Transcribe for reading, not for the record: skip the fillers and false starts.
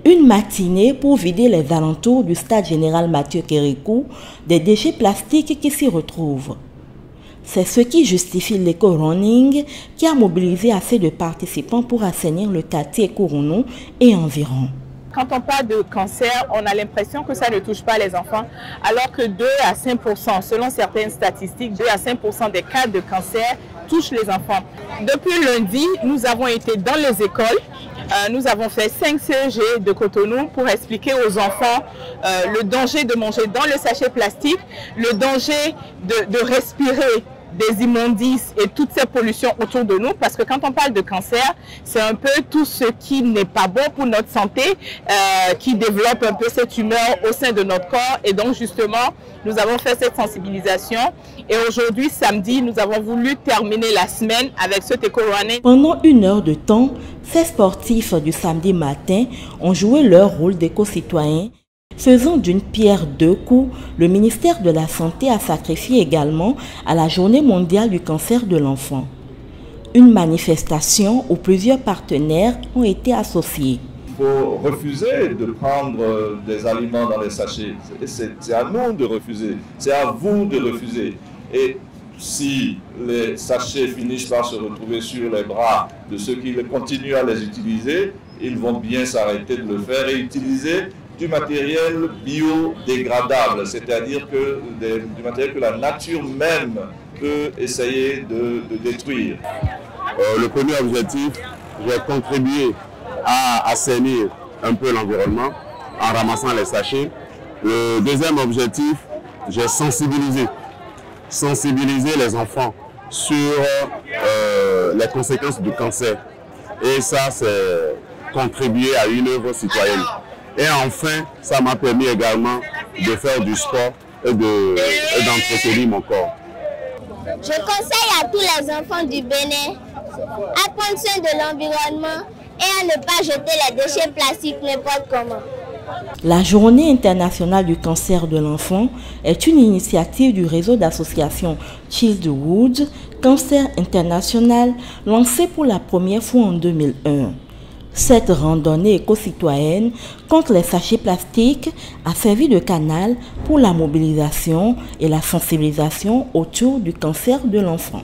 Une matinée pour vider les alentours du stade général Mathieu Kérékou des déchets plastiques qui s'y retrouvent. C'est ce qui justifie l'éco-running qui a mobilisé assez de participants pour assainir le quartier Kourounou et environ. Quand on parle de cancer, on a l'impression que ça ne touche pas les enfants, alors que 2 à 5%, selon certaines statistiques, 2 à 5% des cas de cancer touchent les enfants. Depuis lundi, nous avons été dans les écoles. Nous avons fait 5 CEG de Cotonou pour expliquer aux enfants le danger de manger dans le sachet plastique, le danger de respirer des immondices et toutes ces pollutions autour de nous, parce que quand on parle de cancer, c'est un peu tout ce qui n'est pas bon pour notre santé, qui développe un peu cette humeur au sein de notre corps. Et donc justement, nous avons fait cette sensibilisation et aujourd'hui, samedi, nous avons voulu terminer la semaine avec ce éco-running. Pendant 1 heure de temps, ces sportifs du samedi matin ont joué leur rôle d'éco-citoyens. Faisant d'une pierre 2 coups, le ministère de la Santé a sacrifié également à la Journée mondiale du cancer de l'enfant. Une manifestation où plusieurs partenaires ont été associés. Il faut refuser de prendre des aliments dans les sachets. C'est à nous de refuser, c'est à vous de refuser. Et si les sachets finissent par se retrouver sur les bras de ceux qui continuent à les utiliser, ils vont bien s'arrêter de le faire et utiliser du matériel biodégradable, c'est-à-dire du matériel que la nature même peut essayer de détruire. Le premier objectif, je vais contribuer à assainir un peu l'environnement en ramassant les sachets. Le deuxième objectif, j'ai sensibilisé les enfants sur les conséquences du cancer. Et ça, c'est contribuer à une œuvre citoyenne. Et enfin, ça m'a permis également de faire du sport et d'entretenir mon corps. Je conseille à tous les enfants du Bénin à prendre soin de l'environnement et à ne pas jeter les déchets plastiques n'importe comment. La Journée internationale du cancer de l'enfant est une initiative du réseau d'associations Childhood Cancer International lancée pour la première fois en 2001. Cette randonnée éco-citoyenne contre les sachets plastiques a servi de canal pour la mobilisation et la sensibilisation autour du cancer de l'enfant.